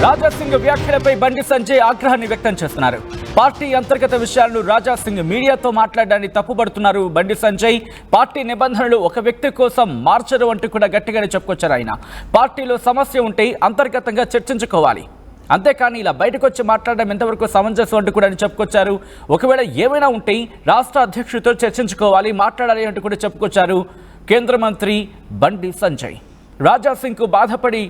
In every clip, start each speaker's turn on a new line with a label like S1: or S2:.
S1: రాజాసింగ్ వ్యాఖ్యలపై బండి సంజయ్ ఆగ్రహాన్ని వ్యక్తం చేస్తున్నారు. పార్టీ అంతర్గత విషయాలను రాజాసింగ్ మీడియాతో మాట్లాడడాన్ని తప్పుపడుతున్నారు బండి సంజయ్. పార్టీ నిబంధనలు ఒక వ్యక్తి కోసం మార్చరు అంటూ కూడా గట్టిగానే చెప్పుకొచ్చారు ఆయన. పార్టీలో సమస్య ఉంటే అంతర్గతంగా చర్చించుకోవాలి, అంతేకాని ఇలా బయటకు వచ్చి మాట్లాడడం ఎంతవరకు సమంజసం అంటూ కూడా చెప్పుకొచ్చారు. ఒకవేళ ఏమైనా ఉంటే రాష్ట్ర అధ్యక్షుడితో చర్చించుకోవాలి, మాట్లాడాలి అంటూ కూడా చెప్పుకొచ్చారు కేంద్ర మంత్రి బండి సంజయ్. రాజాసింగ్కు బాధపడి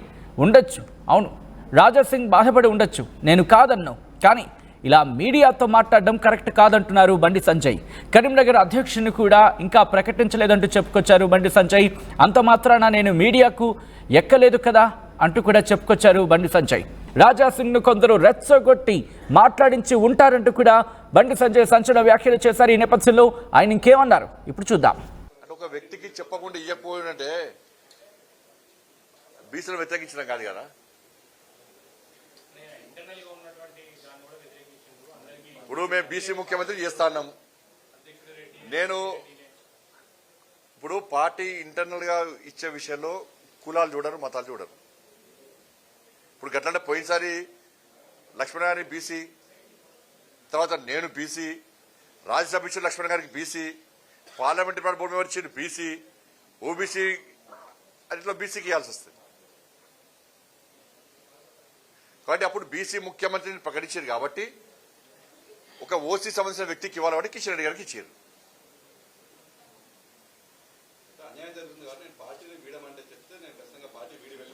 S1: ఉండొచ్చు, అవును రాజాసింగ్ బాధపడి ఉండొచ్చు, నేను కాదన్ను, కానీ ఇలా మీడియాతో మాట్లాడడం కరెక్ట్ కాదంటున్నారు బండి సంజయ్. కరీంనగర్ అధ్యక్షుని కూడా ఇంకా ప్రకటించలేదంటూ చెప్పుకొచ్చారు బండి సంజయ్. అంత మాత్రాన నేను మీడియాకు ఎక్కలేదు కదా అంటూ కూడా చెప్పుకొచ్చారు బండి సంజయ్. రాజాసింగ్ను కొందరు రెచ్చగొట్టి మాట్లాడించి ఉంటారంటూ కూడా బండి సంజయ్ సంచలన వ్యాఖ్యలు చేశారు. ఈ నేపథ్యంలో ఆయన ఇంకేమన్నారు ఇప్పుడు చూద్దాం.
S2: ఒక వ్యక్తికి చెప్పకుండా ఇవ్వకపోయినంటే బీసీలు వ్యతిరేకించడం కాదు కదా. ఇప్పుడు మేము బీసీ ముఖ్యమంత్రి చేస్తా ఉన్నాము. నేను ఇప్పుడు పార్టీ ఇంటర్నల్ గా ఇచ్చే విషయంలో కులాలు చూడరు, మతాలు చూడరు. ఇప్పుడు గట్లంటే పోయినసారి లక్ష్మణ్ గారిని బీసీ, తర్వాత నేను బీసీ, రాజ్యసభ ఇచ్చిన లక్ష్మణ్ గారికి బీసీ, పార్లమెంటరీ బోర్డు మెంబర్ ఇచ్చిన బీసీ, ఓబీసీ అట్లా బీసీకి ఇవ్వాల్సి వస్తుంది. కాబట్టి అప్పుడు బీసీ ముఖ్యమంత్రిని ప్రకటించారు కాబట్టి ఒక ఓసీ సంబంధించిన వ్యక్తికి ఇవ్వాలి కాబట్టి కిషన్ రెడ్డి గారికి ఇచ్చారు.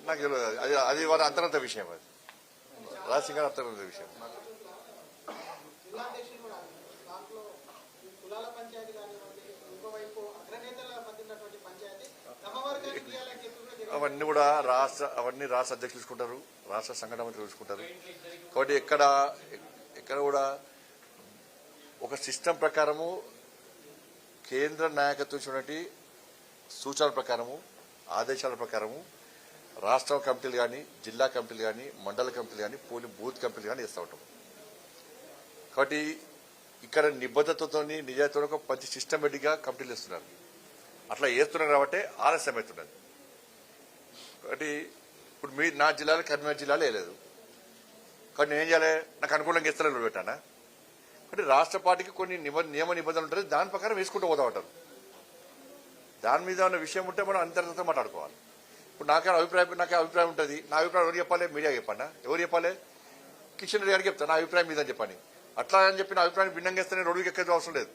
S2: నాకు తెలియదు, అది వారి అంతర్గత విషయం, అది రాజసింగ్ గారి అంతర్గత విషయం. అవన్నీ కూడా అవన్నీ రాష్ట్ర అధ్యక్షులు చూసుకుంటారు, రాష్ట్ర సంఘటన మంత్రులు చూసుకుంటారు. కాబట్టి ఎక్కడ కూడా ఒక సిస్టమ్ ప్రకారము కేంద్ర నాయకత్వం చూడండి సూచనల ప్రకారము, ఆదేశాల ప్రకారము రాష్ట్ర కమిటీలు కానీ, జిల్లా కమిటీలు కానీ, మండల కమిటీలు కానీ, పోలింగ్ బూత్ కమిటీలు కానీ వేస్తూ ఉంటాం. కాబట్టి ఇక్కడ నిబద్ధతతో నిజాయితీతో ఒక మంచి సిస్టమేటిక్గా కమిటీలు వేస్తున్నారు. అట్లా వేస్తున్నారు కాబట్టి ఆలస్యం అవుతున్నది. కాబట్టి ఇప్పుడు నా జిల్లాలో కరీంనగర్ జిల్లాలో వేయలేదు, కాబట్టి నేనేం చేయాలి, నాకు అనుకూలంగా ఇస్తాను పెట్టానా. కాబట్టి రాష్ట్ర పార్టీకి కొన్ని నియమ నిబంధనలు ఉంటుంది, దాని ప్రకారం వేసుకుంటూ పోతా ఉంటారు. దాని మీద ఉన్న విషయం ఉంటే మనం అంతర్గతంగా మాట్లాడుకోవాలి. ఇప్పుడు నాకే అభిప్రాయం ఉంటుంది, నా అభిప్రాయం ఎవరు చెప్పాలి, మీడియా చెప్పానా, ఎవరు చెప్పాలి, కిషన్ రెడ్డి గారికి చెప్తాను నా అభిప్రాయం మీద అని చెప్పని. అట్లా అని చెప్పి నా అభిప్రాయం భిన్నంగా ఇస్తే రోడ్డుకి ఎక్కేది అవసరం లేదు.